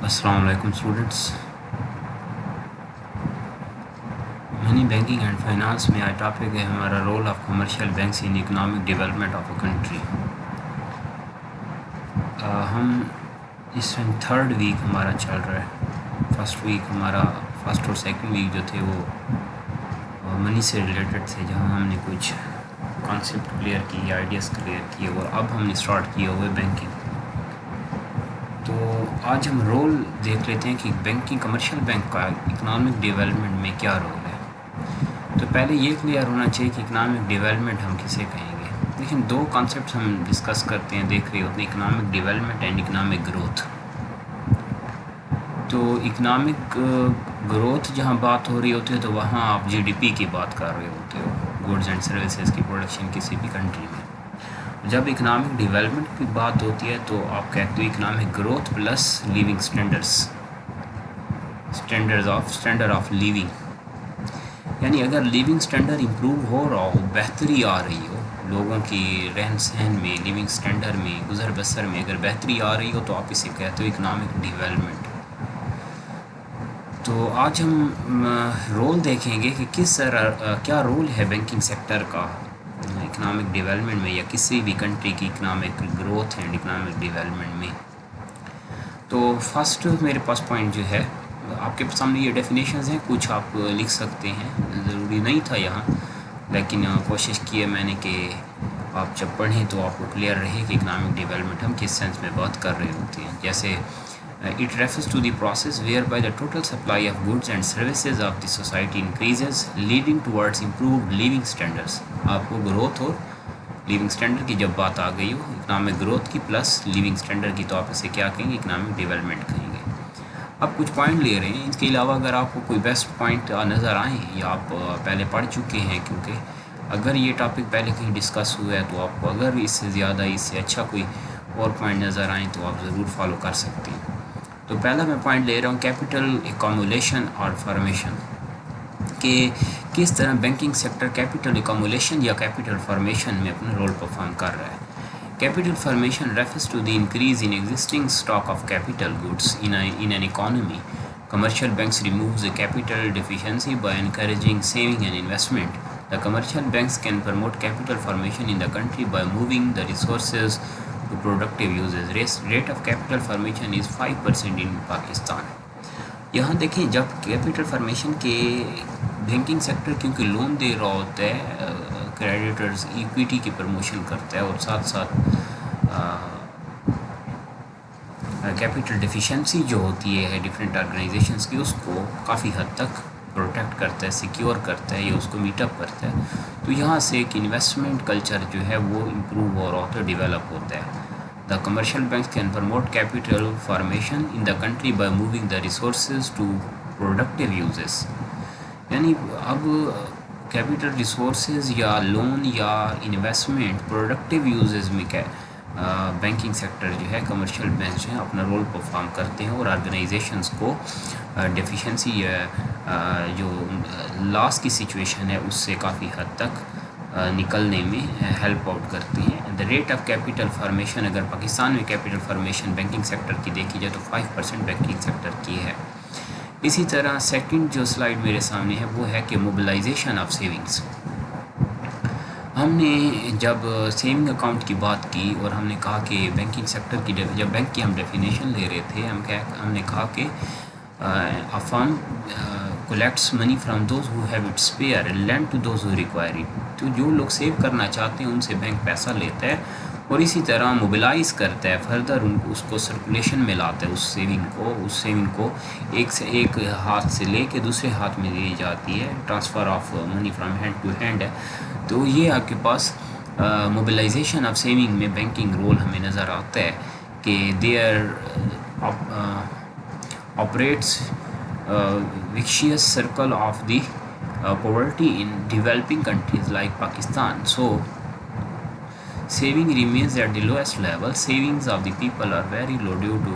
السلام علیکم students. Money banking and finance میں آج ٹاپک ہے ہمارا role of commercial banks in economic development of a country. ہم اس ٹائم تھرڈ ویک ہمارا چل رہا ہے. فرسٹ اور سیکنڈ ویک جو تھے وہ منی سے ریلیٹڈ تھے، جہاں ہم نے کچھ کانسیپٹ کلیئر کیے، آئیڈیاز کلیئر کیے، اور اب ہم نے اسٹارٹ کیا ہوئے بینکنگ. تو آج ہم رول دیکھ لیتے ہیں کہ بینکنگ کمرشل بینک کا اکنامک ڈیولپمنٹ میں کیا رول ہے. تو پہلے یہ کلیئر ہونا چاہیے کہ اکنامک ڈیولپمنٹ ہم کسے کہیں گے. لیکن دو کانسیپٹس ہم ڈسکس کرتے ہیں، دیکھ رہے ہوتے ہیں، economic development and economic growth. تو اکنامک گروتھ جہاں بات ہو رہی ہوتی ہے تو وہاں آپ جی ڈی پی کی بات کر رہے ہوتے ہو، گوڈز اینڈ سروسز کی پروڈکشن کسی بھی کنٹری میں. جب اکنامک ڈیولپمنٹ کی بات ہوتی ہے تو آپ کہتے ہو economic growth plus living standard of living. یعنی اگر لیونگ اسٹینڈرڈ امپروو ہو رہا ہو، بہتری آ رہی ہو لوگوں کی رہن سہن میں، لیونگ اسٹینڈرڈ میں، گزر بسر میں اگر بہتری آ رہی ہو تو آپ اسے کہتے ہو اکنامک ڈیولپمنٹ. تو آج ہم رول دیکھیں گے کہ کس طرح کیا رول ہے بینکنگ سیکٹر کا اکنامک ڈیولپمنٹ میں، یا کسی بھی کنٹری کی economic growth and economic development میں. تو فرسٹ میرے پاس پوائنٹ جو ہے، آپ کے سامنے یہ ڈیفینیشنز ہیں، کچھ آپ لکھ سکتے ہیں، ضروری نہیں تھا یہاں، لیکن کوشش کی ہے میں نے کہ آپ جب پڑھیں تو آپ کو کلیئر رہے کہ اکنامک ڈیولپمنٹ ہم کس سینس میں بات کر رہے ہوتے ہیں. جیسے it refers to the process whereby the total supply of goods and services of the society increases, leading towards improved living standards. آپ کو گروتھ اور لیونگ اسٹینڈرڈ کی جب بات آ گئی ہو، اکنامک گروتھ کی پلس لیونگ اسٹینڈرڈ کی، تو آپ اسے کیا کہیں گے؟ اکنامک ڈیولپمنٹ کہیں گے. آپ کچھ پوائنٹ لے رہے ہیں، اس کے علاوہ اگر آپ کو کوئی بیسٹ پوائنٹ نظر آئیں یا آپ پہلے پڑھ چکے ہیں، کیونکہ اگر یہ ٹاپک پہلے کہیں ڈسکس ہوا ہے تو آپ کو اگر اس سے زیادہ، اس سے اچھا کوئی اور پوائنٹ نظر آئیں تو آپ ضرور فالو کر سکتے ہیں. تو پہلا میں پوائنٹ لے رہا ہوں کیپٹل ایکومولیشن اور فارمیشن، کہ کس طرح بینکنگ سیکٹر کیپٹل ایکومولیشن یا کیپٹل فارمیشن میں اپنا رول پرفارم کر رہا ہے. Capital formation refers to the increase in existing stock of capital goods in an economy. Commercial banks removes the capital deficiency by encouraging saving and investment. The commercial banks can promote capital formation in the country by moving the resources to productive uses. Rate of capital formation is 5% in Pakistan. یہاں دیکھیں، جب capital formation کے banking sector کیونکہ loan دے رہا ہوتا ہے، creditors equity کی promotion کرتا ہے، اور ساتھ ساتھ کیپٹل ڈیفیشنسی جو ہوتی ہے ڈفرینٹ آرگنائزیشنس کی، اس کو کافی حد تک پروٹیکٹ کرتا ہے، سیکیور کرتا ہے، یا اس کو میٹ اپ کرتا ہے. تو یہاں سے ایک انویسٹمنٹ کلچر جو ہے وہ امپروو ہو رہا ہوتا ہے، ڈیولپ ہوتا ہے. The commercial banks can promote capital formation in the country by moving the resources to productive uses. یعنی اب کیپٹل ریسورسز یا لون یا انویسٹمنٹ پروڈکٹیو یوزز میں کیا بینکنگ سیکٹر جو ہے، کمرشل بینک جو ہیں اپنا رول پرفارم کرتے ہیں، اور آرگنائزیشنس کو ڈیفیشنسی یا جو لاس کی سچویشن ہے اس سے کافی حد تک نکلنے میں ہیلپ آؤٹ کرتی ہیں. The rate of capital formation, اگر پاکستان میں کیپٹل فارمیشن بینکنگ سیکٹر کی دیکھی جائے تو 5% بینکنگ سیکٹر کی ہے. اسی طرح سیکنڈ جو سلائیڈ میرے سامنے ہے وہ ہے کہ موبلائزیشن آف سیونگز. ہم نے جب سیونگ اکاؤنٹ کی بات کی اور ہم نے کہا کہ بینکنگ سیکٹر کی جب بینک کی ہم ڈیفینیشن لے رہے تھے، ہم نے کہا کہ a firm collects money from those who have it spare and lend to those who require it. تو جو لوگ سیو کرنا چاہتے ہیں ان سے بینک پیسہ لیتا ہے، اور اسی طرح موبلائز کرتا ہے، فردر اس کو سرکولیشن میں لاتا ہے. اس سیونگ کو ایک ہاتھ سے لے کے دوسرے ہاتھ میں دی جاتی ہے، transfer of money from hand to hand ہے. تو یہ آپ کے پاس موبلائزیشن آف سیونگ میں بینکنگ رول ہمیں نظر آتا ہے کہ there operates vicious circle of the poverty in developing countries like Pakistan. So saving remains at the lowest level. Savings of the people are very low due to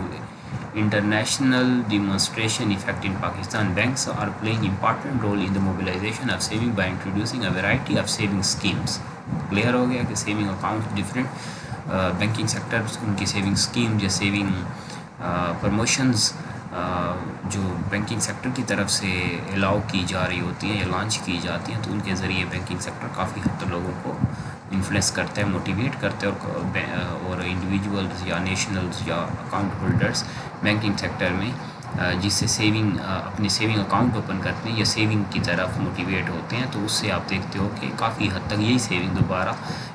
international demonstration effect in Pakistan. Banks are playing important role in the mobilization of saving by introducing a variety of saving schemes. Clear ہو گیا کہ saving account different banking sector ان کی saving scheme یا saving promotions جو banking sector کی طرف سے الاؤ کی جا رہی ہوتی ہیں یا لانچ کی جاتی ہیں، تو ان کے ذریعے بینکنگ سیکٹر کافی حد تک لوگوں کو انفلوئنس کرتا ہے، موٹیویٹ کرتا ہے، اور انڈیویجولز یا نیشنلز یا اکاؤنٹ ہولڈرز بینکنگ سیکٹر میں جس سے سیونگ اپنے سیونگ اکاؤنٹ اوپن کرتے ہیں یا سیونگ کی طرف موٹیویٹ ہوتے ہیں، تو اس سے آپ دیکھتے ہو کہ کافی حد تک یہی سیونگ دوبارہ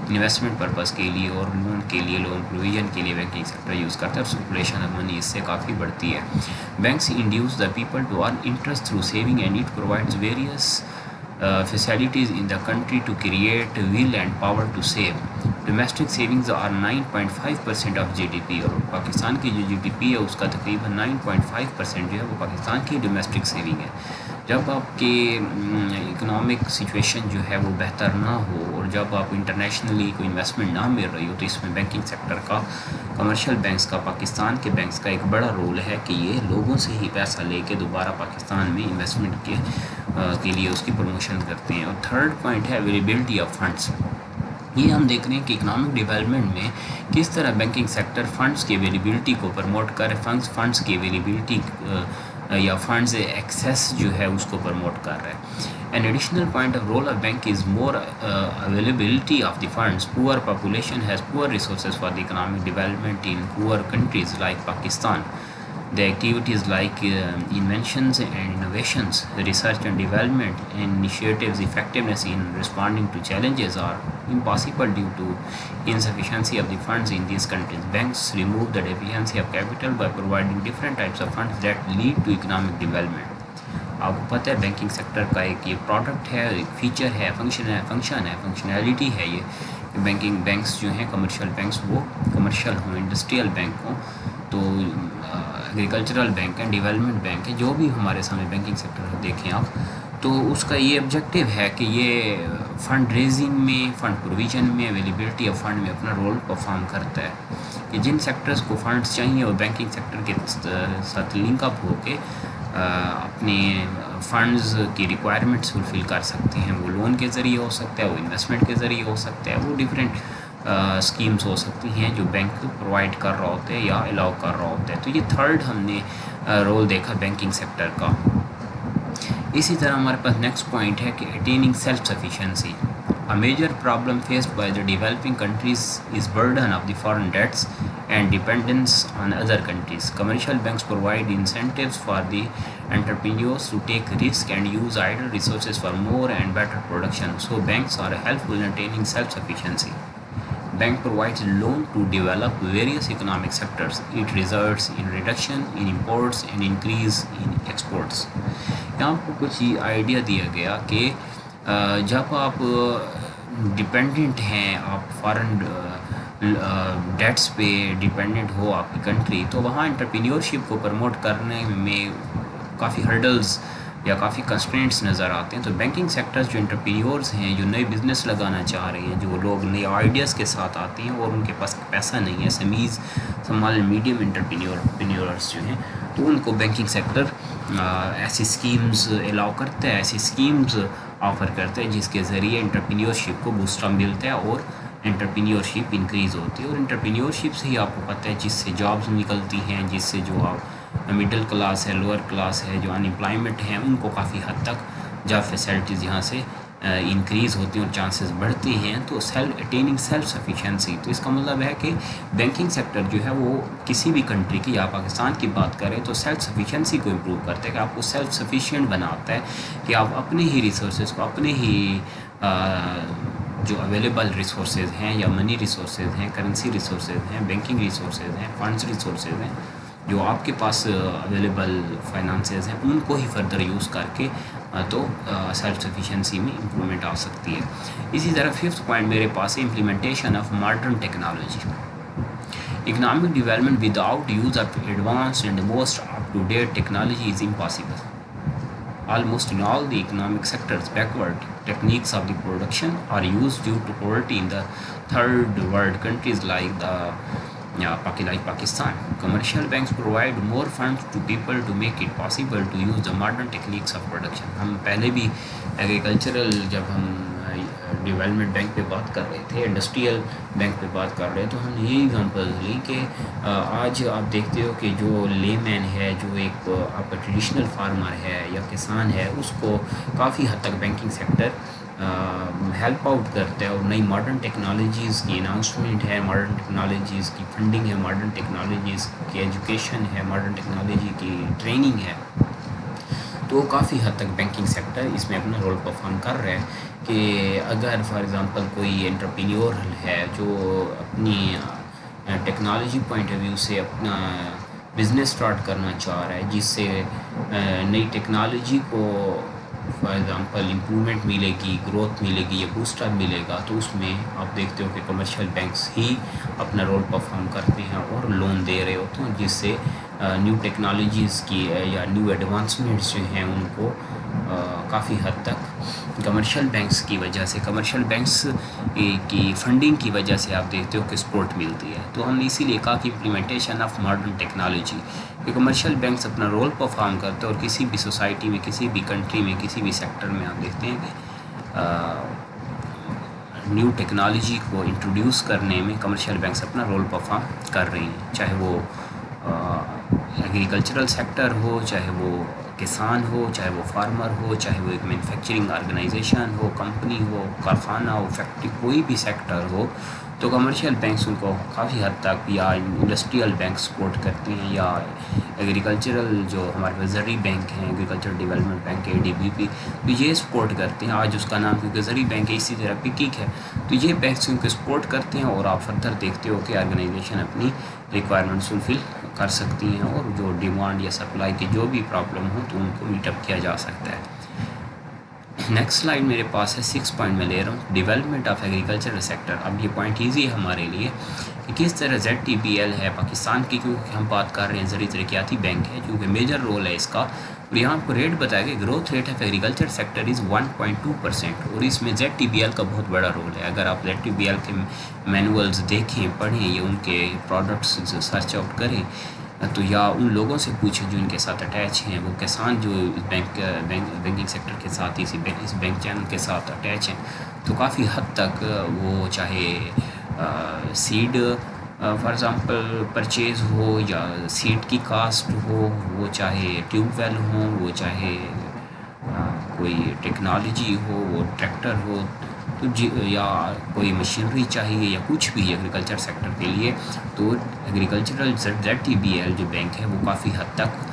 انویسٹمنٹ پرپز کے لیے اور لون کے لیے، لون پروویژن کے لیے بینکنگ سیکٹر یوز کرتا ہے، اور سرکولیشن آف منی اس سے کافی بڑھتی ہے۔ Banks induce the people to earn interest through saving and it provides various facilities in the country to create will and power to save. Domestic savings are 9.5% of GDP، اور پاکستان کی جو GDP ہے اس کا تقریباً 9.5% جو ہے وہ پاکستان کی ڈومیسٹک سیونگ ہے۔ جب آپ کے اکنامک سچویشن جو ہے وہ بہتر نہ ہو اور جب آپ انٹرنیشنلی کوئی انویسٹمنٹ نہ مل رہی ہو، تو اس میں بینکنگ سیکٹر کا، کمرشل بینکس کا، پاکستان کے بینکس کا ایک بڑا رول ہے کہ یہ لوگوں سے ہی پیسہ لے کے دوبارہ پاکستان میں انویسٹمنٹ کے لیے اس کی پروموشن کرتے ہیں۔ اور تھرڈ پوائنٹ ہے اویلیبلٹی آف فنڈس۔ یہ ہم دیکھ رہے ہیں کہ اکنامک ڈیولپمنٹ میں کس طرح بینکنگ سیکٹر فنڈس کی اویلیبلٹی کو پروموٹ کر فنڈس کی اویلیبلٹی یا فنڈز ایکسیس جو ہے اس کو پروموٹ کر رہا ہے۔ An additional point of role of bank is more availability of the funds. Poor population has poor resources for the economic development in poor countries like Pakistan. The activities like inventions and innovations, research and development, and initiatives effectiveness in responding to challenges are impossible due to insufficiency of the funds in these countries. Banks remove the deficiency of capital by providing different types of funds that lead to economic development. آپ کو پتہ ہے banking sector کا ایک یہ product ہے، ایک feature ہے، فنکشنالٹی ہے یہ کہ بینکس جو ہیں کمرشل بینکس، وہ کمرشل ہوں، انڈسٹریل بینک ہوں، تو ایگریکلچرل بینک ہیں، ڈیولپمنٹ بینک ہیں، جو بھی ہمارے سامنے بینکنگ سیکٹر دیکھیں آپ، تو اس کا یہ آبجیکٹیو ہے کہ یہ فنڈ ریزنگ میں، فنڈ پروویژن میں، اویلیبلٹی آف فنڈ میں اپنا رول پرفارم کرتا ہے کہ جن سیکٹرز کو فنڈز چاہیے وہ بینکنگ سیکٹر کے ساتھ لنک اپ ہو کے اپنے فنڈز کی ریکوائرمنٹس فلفل کر سکتے ہیں۔ وہ لون کے ذریعے ہو سکتا ہے، وہ انویسٹمنٹ کے ذریعے ہو سکتا ہے، وہ ڈفرینٹ اسکیمز ہو سکتی ہیں جو بینک پرووائڈ کر رہا ہوتا ہے یا الاؤ کر رہا ہوتا ہے۔ تو یہ تھرڈ ہم نے رول دیکھا بینکنگ سیکٹر کا۔ اسی طرح ہمارے پاس نیکسٹ پوائنٹ ہے کہ attaining self sufficiency. A major problem faced by the developing countries is burden of the foreign debts and dependence on other countries. Commercial banks provide incentives for the entrepreneurs to take risk and use idle resources for more and better production. So banks are helpful in attaining self-sufficiency. Bank provides loan to develop various economic sectors. It results in reduction in imports and increase in exports. یہاں پر کچھ idea دیا گیا کہ جب آپ dependent ہیں، آپ foreign dates پہ ڈپینڈنٹ ہو آپ کی کنٹری، تو وہاں انٹرپرینیورشپ کو پروموٹ کرنے میں کافی ہرڈلز یا کافی کنسٹرینٹس نظر آتے ہیں۔ تو بینکنگ سیکٹرز جو انٹرپرینیورز ہیں، جو نئے بزنس لگانا چاہ رہے ہیں، جو لوگ نئے آئیڈیاز کے ساتھ آتے ہیں اور ان کے پاس پیسہ نہیں ہے، سمیز اسمال اینڈ میڈیم انٹرپرینیورز جو ہیں، تو ان کو بینکنگ سیکٹر ایسی اسکیمز الاؤ کرتا ہے، ایسی اسکیمز آفر کرتا ہے جس کے ذریعے انٹرپرینیورشپ کو بوسٹ اپ ملتا ہے اور انٹرپرینیورشپ انکریز ہوتی ہے۔ اور انٹرپرینیورشپ سے ہی آپ کو پتہ ہے جس سے جابز نکلتی ہیں، جس سے جو آپ مڈل کلاس ہے، لوور کلاس ہے، جو ان امپلائمنٹ ہیں، ان کو کافی حد تک جاب فیسلٹیز یہاں سے انکریز ہوتی ہیں اور چانسز بڑھتے ہیں۔ تو اٹیننگ سیلف سفیشینسی، تو اس کا مطلب ہے کہ بینکنگ سیکٹر جو ہے وہ کسی بھی کنٹری کی یا پاکستان کی بات کریں تو سیلف سفیشینسی کو امپروو کرتا ہے، کہ آپ کو سیلف سفیشینٹ بناتا ہے کہ آپ اپنے ہی ریسورسز کو، اپنے ہی جو اویلیبل ریسورسز ہیں یا منی ریسورسز ہیں، کرنسی ریسورسز ہیں، بینکنگ ریسورسز ہیں، فنڈز ریسورسز ہیں، جو آپ کے پاس اویلیبل فائنانسز ہیں، ان کو ہی فردر یوز کر کے تو سیلف سفیشینسی میں امپرومنٹ آ سکتی ہے۔ اسی طرح ففتھ پوائنٹ میرے پاس ہے implementation of modern technology. Economic development without use of advanced and most up to date technology is impossible. Almost in all the economic sectors, backward techniques of the production are used due to poverty in the third world countries like Pakistan. Commercial banks provide more funds to people to make it possible to use the modern techniques of production. ہم پہلے بھی agricultural جب ہم development bank پہ بات کر رہے تھے، انڈسٹریل بینک پہ بات کر رہے، تو ہم نے یہی ایگزامپل لی کہ آج آپ دیکھتے ہو کہ جو لے مین ہے، جو ایک آپ کا ٹریڈیشنل فارمر ہے یا کسان ہے، اس کو کافی حد تک بینکنگ سیکٹر ہیلپ آؤٹ کرتا ہے، اور نئی ماڈرن ٹیکنالوجیز کی اناؤنسمنٹ ہے، ماڈرن ٹیکنالوجیز کی فنڈنگ ہے، ماڈرن ٹیکنالوجیز کی ایجوکیشن ہے، ماڈرن ٹیکنالوجی کی ٹریننگ ہے، تو کافی حد تک بینکنگ سیکٹر اس میں اپنا رول پرفارم کر رہا ہے کہ اگر فار ایگزامپل کوئی انٹرپرینیور ہے جو اپنی ٹیکنالوجی پوائنٹ آف ویو سے اپنا بزنس سٹارٹ کرنا چاہ رہا ہے، جس سے نئی ٹیکنالوجی کو فار ایگزامپل امپرومنٹ ملے گی، گروتھ ملے گی یا بوسٹ اپ ملے گا، تو اس میں آپ دیکھتے ہو کہ کمرشل بینکس ہی اپنا رول پرفارم کرتے ہیں اور لون دے رہے ہوتے ہیں، جس سے نیو ٹیکنالوجیز کی یا نیو ایڈوانسمنٹس جو ہیں ان کو کافی حد تک کمرشل بینکس کی وجہ سے، کمرشل بینکس کی فنڈنگ کی وجہ سے آپ دیکھتے ہو کہ سپورٹ ملتی ہے۔ تو ہم نے اسی لیے کہا کہ امپلیمنٹیشن آف ماڈرن ٹیکنالوجی، کہ کمرشل بینکس اپنا رول پرفارم کرتے ہیں، اور کسی بھی سوسائٹی میں، کسی بھی کنٹری میں، کسی بھی سیکٹر میں آپ دیکھتے ہیں کہ نیو ٹیکنالوجی کو انٹروڈیوس کرنے میں کمرشل بینکس اپنا رول پرفارم کر رہی ہیں، چاہے وہ ایگریکلچرل سیکٹر ہو، چاہے وہ کسان ہو، چاہے وہ فارمر ہو، چاہے وہ ایک مینوفیکچرنگ آرگنائزیشن ہو، کمپنی ہو، کارخانہ ہو، فیکٹری، کوئی بھی سیکٹر ہو، تو کمرشل بینکس ان کو کافی حد تک یا انڈسٹریل بینک سپورٹ کرتے ہیں، یا ایگریکلچرل جو ہمارے پاس زرعی بینک ہیں، ایگریکلچر ڈیولپمنٹ بینک ہے ADB، تو یہ سپورٹ کرتے ہیں۔ آج اس کا نام کیونکہ زرعی بینک ہے، اسی طرح پکک ہے، تو یہ بینکس ان کو سپورٹ کرتے ہیں، اور آپ فردر دیکھتے ہو کہ آرگنائزیشن اپنی ریکوائرمنٹس فلفل کر سکتی ہیں، اور جو ڈیمانڈ یا سپلائی کی جو بھی پرابلم ہو تو ان کو میٹ اپ کیا جا سکتا ہے۔ نیکسٹ سلائڈ میرے پاس ہے، 6 پوائنٹ میں لے رہا ہوں، ڈیولپمنٹ آف ایگریکلچر سیکٹر۔ اب یہ پوائنٹ ایزی ہے ہمارے لیے کہ کس طرح ZTBL ہے پاکستان کی، کیونکہ ہم بات کر رہے ہیں زرعی ترقیاتی بینک ہے، کیونکہ میجر رول ہے اس کا، اور یہاں آپ کو ریٹ بتایا کہ growth rate of agriculture sector is 1.2%، اور اس میں ZTBL کا بہت بڑا رول ہے۔ اگر آپ ZTBL کے مینولز دیکھیں، پڑھیں، یا ان کے پروڈکٹس سرچ آؤٹ کریں، تو یا ان لوگوں سے پوچھیں جو ان کے ساتھ اٹیچ ہیں، وہ کسان جو اس بینکنگ سیکٹر کے ساتھ اس بینک چینل کے ساتھ اٹیچ ہیں، تو کافی حد تک وہ چاہے سیڈ فار ایگزامپل پرچیز ہو، یا سیڈ کی کاسٹ ہو، وہ چاہے ٹیوب ویل ہوں، وہ چاہے کوئی ٹیکنالوجی ہو، وہ ٹریکٹر ہو، تو یا کوئی مشینری چاہیے یا کچھ بھی ایگریکلچر سیکٹر کے لیے، تو ایگریکلچرل ZTBL جو بینک ہے وہ کافی حد تک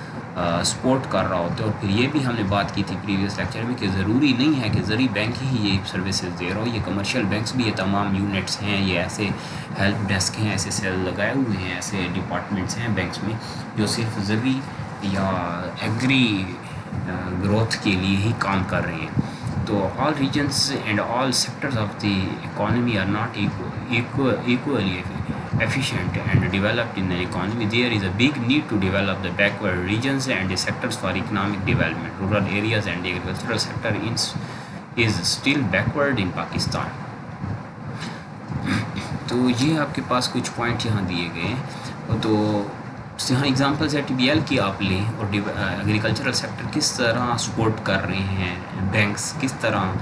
سپورٹ کر رہا ہوتا ہے۔ اور پھر یہ بھی ہم نے بات کی تھی پریویس لیکچر میں کہ ضروری نہیں ہے کہ زرعی بینک ہی یہ سروسز دے رہا ہو، یہ کمرشل بینکس بھی، یہ تمام یونٹس ہیں، یہ ایسے ہیلپ ڈیسک ہیں، ایسے سیل لگائے ہوئے ہیں، ایسے ڈپارٹمنٹس ہیں بینکس میں جو صرف زرعی یا ایگری گروتھ کے لیے ہی کام کر رہے ہیں۔ تو all regions and all sectors of the economy are not equally efficient and developed in the economy. There is a big need to develop the backward regions and the sectors for economic development. Rural areas and the agricultural sector is still backward in Pakistan. تو یہ آپ کے پاس کچھ point یہاں دیے گئے ہیں، تو یہاں ایگزامپل ZTBL کی آپ لیں، اور ایگریکلچرل سیکٹر کس طرح سپورٹ کر رہے ہیں بینکس، کس طرح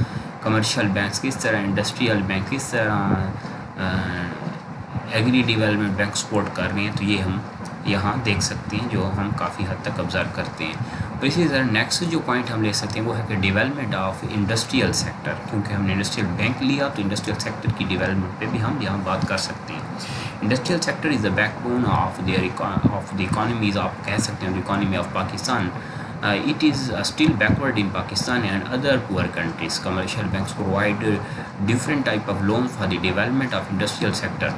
کمرشل بینکس، کس طرح انڈسٹریل بینک، کس طرح ایگری ڈیولپمنٹ بینک سپورٹ کر رہے ہیں، تو یہ ہم یہاں دیکھ سکتے ہیں، جو ہم کافی حد تک آبزرو کرتے ہیں۔ اور اسی طرح نیکسٹ جو پوائنٹ ہم لے سکتے ہیں وہ ہے کہ ڈیولپمنٹ آف انڈسٹریل سیکٹر، کیونکہ ہم نے انڈسٹریل بینک لیا تو انڈسٹریل سیکٹر کی ڈیولپمنٹ پہ بھی ہم یہاں بات کر سکتے ہیں۔ Industrial sector is the back bone of the economies, آپ کہہ سکتے ہیں economy of Pakistan. It is still backward in Pakistan and other poor countries. Commercial banks provide different type of loans for the development of industrial sector.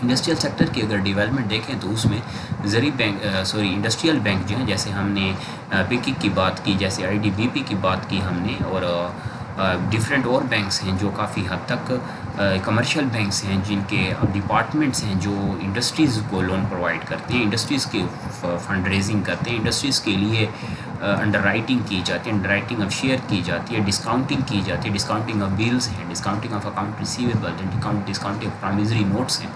Industrial sector کی اگر development دیکھیں تو اس میں industrial bank جو ہیں، جیسے ہم نے پکک کی بات کی، جیسے IDBP کی بات کی ہم نے، اور ڈفرینٹ اور بینکس ہیں جو کافی حد تک کمرشل بینکس ہیں، جن کے ڈپارٹمنٹس ہیں جو انڈسٹریز کو لون پرووائڈ کرتے ہیں، انڈسٹریز کے فنڈ ریزنگ کرتے ہیں، انڈسٹریز کے لیے انڈر رائٹنگ کی جاتی ہے، انڈر رائٹنگ آف شیئر کی جاتی ہے، ڈسکاؤنٹنگ کی جاتی ہے، ڈسکاؤنٹنگ آف بلز ہیں، discounting of account receivable, discounting of promissory notes ہیں۔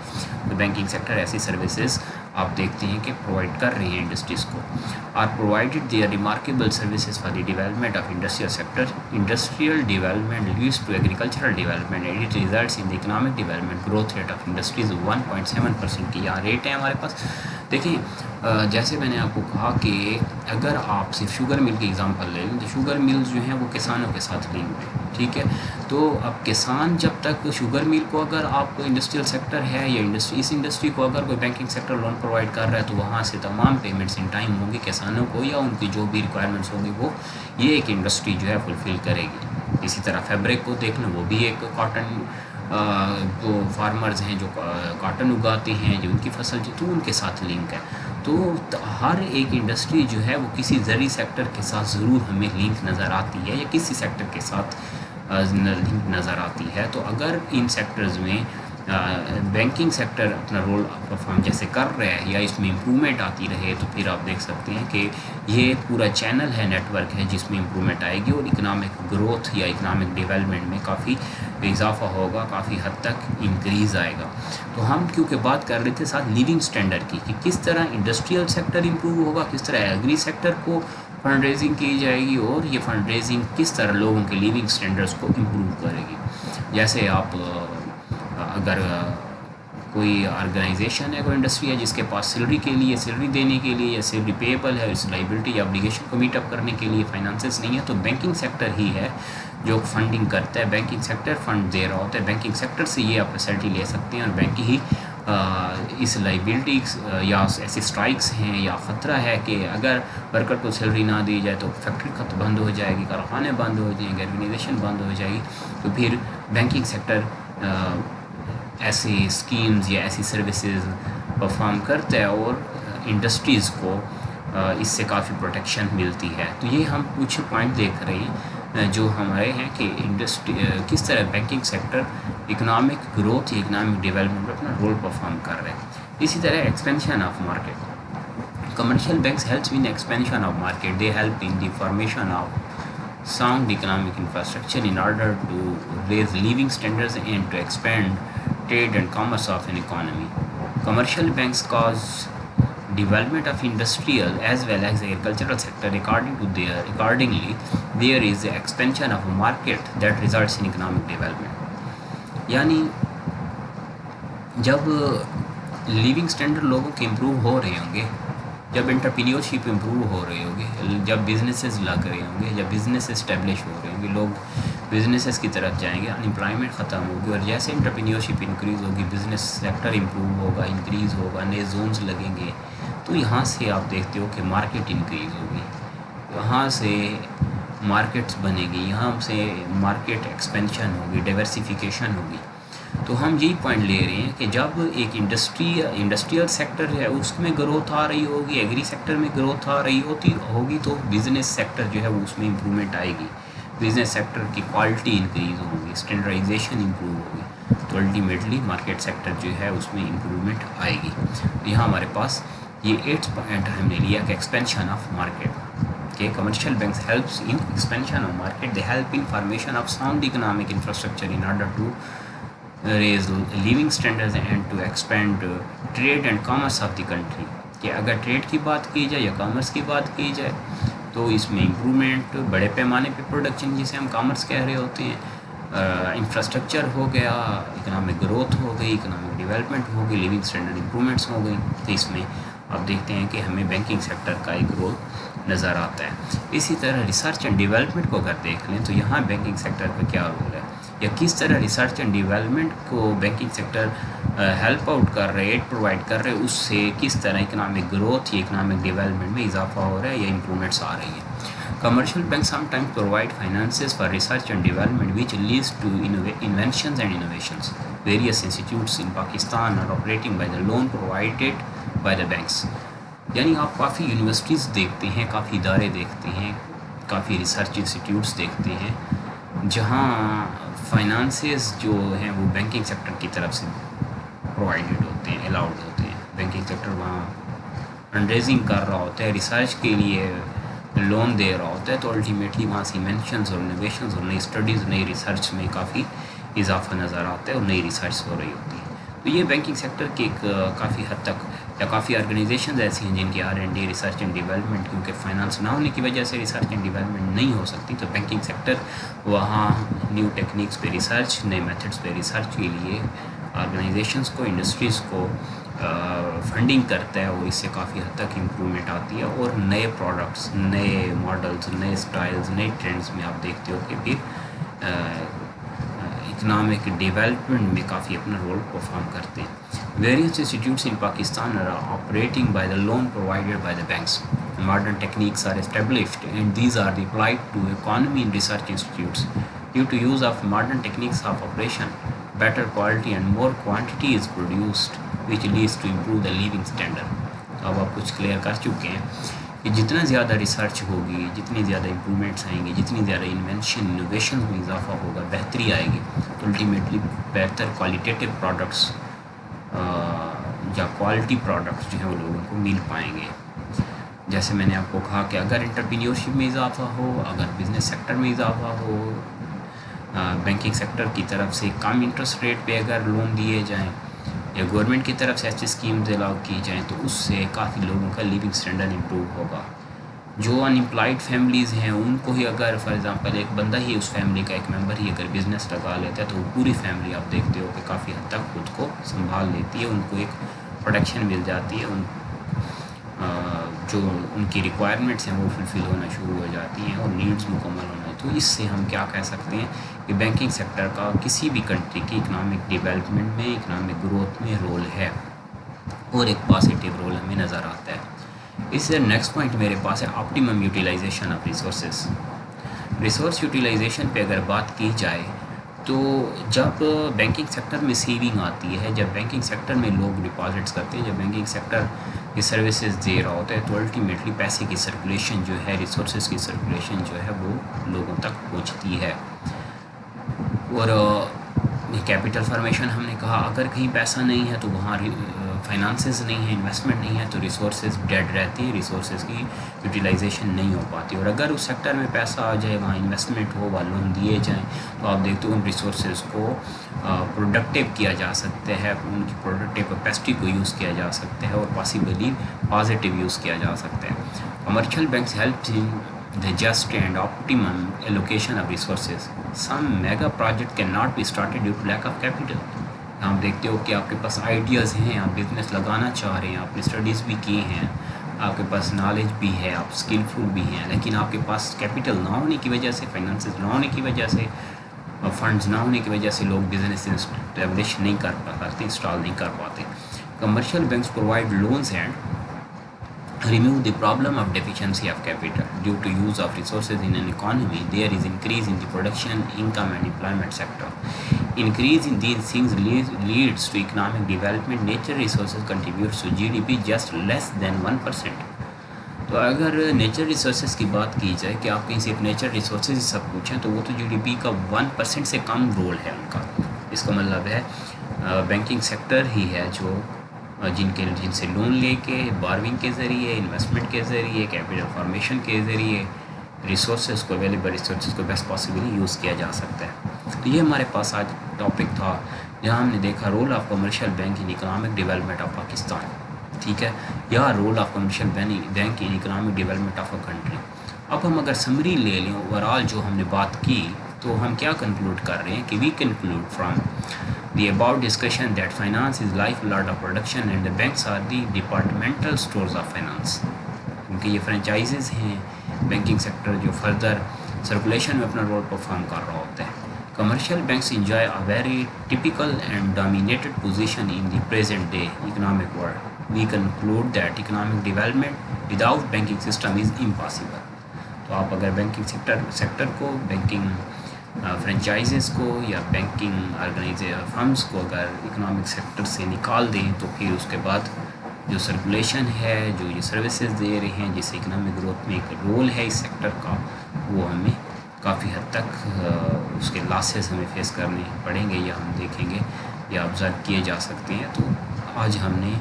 تو بینکنگ سیکٹر ایسی سروسز آپ دیکھتے ہیں کہ پرووائڈ کر رہی ہیں انڈسٹریز کو. Are provided their remarkable services for the development of industrial sector. Industrial development leads to agricultural development and it results in the economic development. Growth rate of industries 1.7% کی یہاں ریٹ ہے ہمارے پاس. دیکھیں جیسے میں نے آپ کو کہا کہ اگر آپ صرف شوگر مل کی ایگزامپل لے لیں تو شوگر ملز جو ہیں وہ کسانوں کے ساتھ لنکڈ ہیں, ٹھیک ہے. تو اب کسان جب تک شوگر مل کو اگر آپ انڈسٹریل سیکٹر ہے یا اس انڈسٹری کو اگر کوئی بینکنگ سیکٹر لون پرووائڈ کر رہا ہے تو وہاں سے تمام پیمنٹس ان ٹائم ہوں گی کسانوں کو, یا ان کی جو بھی ریکوائرمنٹس ہوگی وہ یہ ایک انڈسٹری جو ہے فلفل کرے گی. اسی طرح فیبرک کو دیکھ لیں, وہ بھی ایک کاٹن جو فارمرز ہیں جو کاٹن اگاتے ہیں جو ان کی فصل جو تو ان کے ساتھ لنک ہے. تو ہر ایک انڈسٹری جو ہے وہ کسی زرعی سیکٹر کے ساتھ ضرور ہمیں لنک نظر آتی ہے یا کسی سیکٹر کے ساتھ لنک نظر آتی ہے. تو اگر ان سیکٹرز میں بینکنگ سیکٹر اپنا رول پرفارم جیسے کر رہا ہے یا اس میں امپرومنٹ آتی رہے تو پھر آپ دیکھ سکتے ہیں کہ یہ پورا چینل ہے, نیٹ ورک ہے جس میں امپرومنٹ آئے گی اور اکنامک گروتھ یا اکنامک ڈیولپمنٹ میں کافی اضافہ ہوگا, کافی حد تک انکریز آئے گا. تو ہم کیونکہ بات کر رہے تھے ساتھ لیونگ سٹینڈرڈ کی کہ کس طرح انڈسٹریل سیکٹر امپروو ہوگا, کس طرح ایگری سیکٹر کو فنڈ ریزنگ کی جائے گی اور یہ فنڈ ریزنگ کس طرح لوگوں کے لیونگ سٹینڈرڈس کو امپروو کرے گی. جیسے آپ اگر کوئی آرگنائزیشن ہے, کوئی انڈسٹری ہے جس کے پاس سیلری کے لیے سیلری دینے کے لیے یا سیلری پیبل ہے, اس لائبلٹی یا ابلیگیشن کو میٹ اپ کرنے کے لیے فائنانسز نہیں ہے, تو بینکنگ سیکٹر ہی ہے جو فنڈنگ کرتا ہے. بینکنگ سیکٹر فنڈ دے رہا ہوتا ہے, بینکنگ سیکٹر سے یہ آپ فیسلٹی لے سکتے ہیں اور بینک ہی اس لائبلٹی یا ایسی اسٹرائکس ہیں یا خطرہ ہے کہ اگر ورکر کو سیلری نہ دی جائے تو فیکٹری خط بند ہو جائے گی, کارخانے بند ہو جائیں گے, آرگنائزیشن بند ہو جائے گی. تو پھر بینکنگ سیکٹر ایسی اسکیمز یا ایسی سروسز پرفارم کرتا ہے اور انڈسٹریز کو اس سے کافی پروٹیکشن ملتی ہے. تو یہ ہم کچھ پوائنٹ دیکھ رہے ہیں جو ہمارے ہیں کہ کس طرح بینکنگ سیکٹر اکنامک گروتھ یا اکنامک ڈیولپمنٹ میں اپنا رول پرفارم کر رہے ہیں. اسی طرح expansion of market. Commercial banks helps in expansion of market. They help in the formation of sound economic infrastructure in order to raise living standards and to expand trade and commerce of an economy. Commercial banks cause development of industrial as well as agricultural sector. Accordingly, there is the expansion of a market that results in economic development. یعنی جب living standard لوگوں کے improve ہو رہے ہوں گے, جب entrepreneurship improve ہو رہے ہوں گے, جب بزنسز لگ رہے ہوں گے, جب بزنس اسٹیبلش ہو رہے ہوں گے, لوگ بزنسز کی طرف جائیں گے, انمپلائمنٹ ختم ہوگی اور جیسے انٹرپرینیورشپ انکریز ہوگی, بزنس سیکٹر امپروو ہوگا, انکریز ہوگا, نئے زونز لگیں گے, تو یہاں سے آپ دیکھتے ہو کہ مارکیٹ انکریز ہوگی, یہاں سے مارکیٹس بنے گی, یہاں سے مارکیٹ ایکسپینشن ہوگی, ڈائیورسیفیکیشن ہوگی. تو ہم یہی پوائنٹ لے رہے ہیں کہ جب ایک انڈسٹریل سیکٹر ہے اس میں گروتھ آ رہی ہوگی, ایگری سیکٹر میں گروتھ آ رہی ہوگی تو بزنس سیکٹر جو ہے وہ اس میں امپرومنٹ آئے گی, بزنس سیکٹر کی کوالٹی انکریز ہوگی, اسٹینڈرڈائزیشن امپروو ہوگی, تو الٹیمیٹلی مارکیٹ سیکٹر جو ہے اس میں امپرومنٹ آئے گی. یہاں ہمارے پاس یہ 8 پوائنٹ ہم نے لیا کہ ایکسپینشن آف مارکیٹ کہ commercial banks helps in expansion of market. They help in formation of sound economic infrastructure in order to raise living standards and to expand trade and commerce of the country. کہ اگر trade کی بات کی جائے یا commerce کی بات کی جائے تو اس میں امپرومنٹ بڑے پیمانے پہ پروڈکشن جسے ہم کامرس کہہ رہے ہوتے ہیں, انفراسٹرکچر ہو گیا, اکنامک گروتھ ہو گئی, اکنامک ڈیولپمنٹ ہو گئی, لیونگ اسٹینڈرڈ امپرومنٹس ہو گئی. تو اس میں آپ دیکھتے ہیں کہ ہمیں بینکنگ سیکٹر کا ایک رول نظر آتا ہے. اسی طرح ریسرچ اینڈ ڈیولپمنٹ کو اگر دیکھ لیں تو یہاں بینکنگ سیکٹر کا کیا رول ہے یا کس طرح ریسرچ اینڈ ڈیولپمنٹ کو بینکنگ سیکٹر ہیلپ آؤٹ کر رہے, ایڈ پرووائڈ کر رہے, اس سے کس طرح اکنامک گروتھ یا اکنامک ڈیولپمنٹ میں اضافہ ہو رہا ہے یا امپرومنٹس آ رہی ہیں. Commercial bank sometimes provide finances for research and development which leads to inventions and innovations. Various institutes in Pakistan are operating by the loan provided by the banks. یعنی آپ کافی یونیورسٹیز دیکھتے ہیں, کافی ادارے دیکھتے ہیں, کافی ریسرچ انسٹیٹیوٹس دیکھتے ہیں جہاں فائنانسز جو ہیں وہ بینکنگ سیکٹر کی طرف سے پرووائڈیڈ ہوتے ہیں, الاؤڈ ہوتے ہیں. بینکنگ سیکٹر وہاں فنڈ ریزنگ کر رہا ہوتا ہے, ریسرچ کے لیے لون دے رہا ہوتا ہے, تو الٹیمیٹلی وہاں سے انوینشنز اور انوویشنز اور نئی اسٹڈیز, نئی ریسرچ میں کافی اضافہ نظر آتا ہے اور نئی ریسرچ ہو رہی ہوتی ہے. تو یہ بینکنگ سیکٹر کی ایک کافی حد تک یا کافی آرگنائزیشنز ایسی ہیں جن کی R&D ریسرچ اینڈ ڈیولپمنٹ کیونکہ فائنانس نہ ہونے کی وجہ سے ریسرچ اینڈ ڈیولپمنٹ نہیں ہو سکتی، تو بینکنگ سیکٹر وہاں نیو ٹیکنیکس پہ ریسرچ، نئے میتھڈس پہ ریسرچ کے لیے آرگنائزیشنز کو، انڈسٹریز کو فنڈنگ کرتا ہے، اور اس سے کافی حد تک امپرومنٹ آتی ہے، اور نئے پروڈکٹس، نئے ماڈلز، نئے اسٹائلز، نئے ٹرینڈز میں آپ دیکھتے ہو کہ پھر اکنامک ڈیولپمنٹ میں کافی اپنا رول پرفارم کرتے ہیں۔ Various institutes in Pakistan are operating by the loan provided by the banks. Modern techniques are established and these are applied to economy and research institutes. Due to use of modern techniques of operation, better quality and more quantity is produced, which leads to improve the living standard. اب آپ کچھ clear کر چکے ہیں کہ جتنا زیادہ research ہوگی، جتنی زیادہ امپرومنٹس آئیں گی، جتنی زیادہ انویشن میں اضافہ ہوگا، بہتری آئے گی، تو الٹیمیٹلی بہتر کوالٹیٹیو پروڈکٹس یا کوالٹی پروڈکٹس جو ہیں وہ لوگوں کو مل پائیں گے۔ جیسے میں نے آپ کو کہا کہ اگر انٹرپرینیورشپ میں اضافہ ہو، اگر بزنس سیکٹر میں اضافہ ہو، بینکنگ سیکٹر کی طرف سے کم انٹرسٹ ریٹ پہ اگر لون دیے جائیں یا گورنمنٹ کی طرف سے ایسی اسکیمز الاؤ کی جائیں، تو اس سے کافی لوگوں کا لیونگ اسٹینڈرڈ امپروو ہوگا۔ جو ان امپلائڈ فیملیز ہیں ان کو ہی اگر فار ایگزامپل ایک بندہ ہی اس فیملی کا ایک ممبر ہی اگر بزنس لگا لیتا ہے، تو وہ پوری فیملی آپ دیکھتے ہو کہ کافی حد تک خود کو سنبھال لیتی ہے، ان کو ایک پروٹیکشن مل جاتی ہے، جو ان کی ریکوائرمنٹس ہیں وہ فلفل ہونا شروع ہو جاتی ہیں اور نیڈز مکمل ہونا۔ تو اس سے ہم کیا کہہ سکتے ہیں کہ بینکنگ سیکٹر کا کسی بھی کنٹری کی اکنامک ڈیولپمنٹ میں، اکنامک گروتھ میں رول ہے، اور ایک پازیٹیو رول ہمیں نظر آتا ہے۔ اس سے نیکسٹ پوائنٹ میرے پاس ہے optimum utilization of resources. Resource utilization پہ اگر بات کی جائے تو جب بینکنگ سیکٹر میں سیونگ آتی ہے، جب بینکنگ سیکٹر میں لوگ ڈپازٹس کرتے ہیں، جب بینکنگ سیکٹر کی سروسز دے رہا ہوتا ہے، تو الٹیمیٹلی پیسے کی سرکولیشن جو ہے، ریسورسز کی سرکولیشن جو ہے وہ لوگوں تک پہنچتی ہے۔ اور کیپٹل فارمیشن ہم نے کہا اگر کہیں پیسہ نہیں ہے تو وہاں فائنانسز نہیں ہیں، انویسٹمنٹ نہیں ہے، تو ریسورسز ڈیڈ رہتی ہیں، ریسورسز کی یوٹیلائزیشن نہیں ہو پاتی۔ اور اگر اس سیکٹر میں پیسہ آ جائے، وہاں انویسٹمنٹ ہو، وہاں لون دیے جائیں، تو آپ دیکھتے ہو ان ریسورسز کو پروڈکٹیو کیا جا سکتا ہے، ان کی پروڈکٹیو کیپیسٹی کو یوز کیا جا سکتا ہے، اور پاسبلی پازیٹیو یوز کیا جا سکتا ہے۔ Commercial banks help in the just and optimum allocation of resources. Some mega project cannot be started due to lack of capital. آپ دیکھتے ہو کہ آپ کے پاس آئیڈیاز ہیں، آپ بزنس لگانا چاہ رہے ہیں، آپ نے اسٹڈیز بھی کی ہیں، آپ کے پاس نالج بھی ہے، آپ اسکلفل بھی ہیں، لیکن آپ کے پاس کیپٹل نہ ہونے کی وجہ سے، فائنانسز نہ ہونے کی وجہ سے، فنڈز نہ ہونے کی وجہ سے لوگ بزنس اسٹیبلش نہیں کر پاتے، انسٹال نہیں کر پاتے۔ Commercial banks provide loans and remove the problem of deficiency of capital. Due to use of resources in an economy, there is increase in the production, income and employment sector. Increase in these things leads to economic development. Natural resources contributes to GDP just less than 1%. تو اگر natural resources کی بات کی جائے کہ آپ کہیں سے نیچرل ریسورسز ہی سب کچھ ہیں، تو وہ تو جی ڈی پی کا 1% سے کم رول ہے ان کا۔ اس کا مطلب ہے بینکنگ سیکٹر ہی ہے جو جن سے لون لے کے، بارونگ کے ذریعے، انویسٹمنٹ کے ذریعے، کیپٹل فارمیشن کے ذریعے ریسورسز کو، اویلیبل ریسورسز کو بیسٹ پاسبلی یوز کیا جا سکتا ہے۔ تو یہ ہمارے پاس آج ٹاپک تھا جہاں ہم نے دیکھا role of commercial bank in economic development of Pakistan, ٹھیک ہے، یا role of commercial bank in economic development of a country. اب ہم اگر سمری لے لیں اوورال جو ہم نے بات کی، تو ہم کیا کنکلوڈ کر رہے ہیں کہ we conclude from the above discussion that finance is lifeblood of production and the banks are the departmental stores of finance. کیونکہ یہ فرنچائزز ہیں، بینکنگ سیکٹر جو فردر سرکولیشن میں اپنا رول پرفارم کر رہا ہوتا ہے۔ Commercial banks enjoy a very typical and dominated position in the present day economic world. We conclude that economic development without banking system is impossible. تو آپ اگر بینکنگ سیکٹر کو، بینکنگ فرنچائزز کو یا بینکنگ فرمز کو اگر economic sector سے نکال دیں، تو پھر اس کے بعد جو سرکولیشن ہے، جو یہ سروسز دے رہے ہیں، جس اکنامک گروتھ میں ایک رول ہے اس سیکٹر کا، وہ ہمیں کافی حد تک اس کے لاسز ہمیں فیس کرنے پڑیں گے، یا ہم دیکھیں گے یا آبزرو کیے جا سکتے ہیں۔ تو آج ہم نے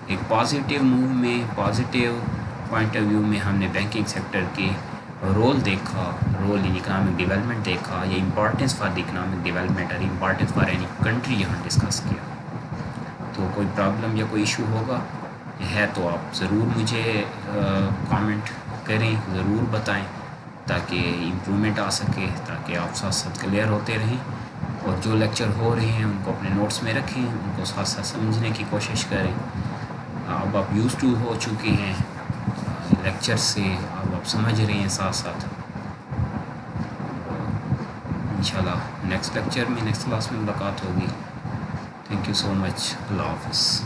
ایک پازیٹیو موو میں، پازیٹیو پوائنٹ آف ویو میں ہم نے بینکنگ سیکٹر کے رول دیکھا، رول ان اکنامک ڈیولپمنٹ دیکھا، یا importance for the economic development اور امپورٹنس فار اینی کنٹری یہاں ڈسکس کیا۔ تو کوئی پرابلم یا کوئی ایشو ہوگا؟ ہے تو آپ ضرور مجھے کامنٹ کریں، ضرور بتائیں تاکہ امپرومنٹ آ سکے، تاکہ آپ ساتھ ساتھ کلیئر ہوتے رہیں، اور جو لیکچر ہو رہے ہیں ان کو اپنے نوٹس میں رکھیں، ان کو ساتھ ساتھ سمجھنے کی کوشش کریں۔ اب آپ یوز ٹو ہو چکے ہیں لیکچر سے، اب آپ سمجھ رہے ہیں ساتھ ساتھ۔ انشاءاللہ نیکسٹ لیکچر میں، نیکسٹ کلاس میں ملاقات ہوگی۔ تھینک یو سو مچ، اللہ حافظ۔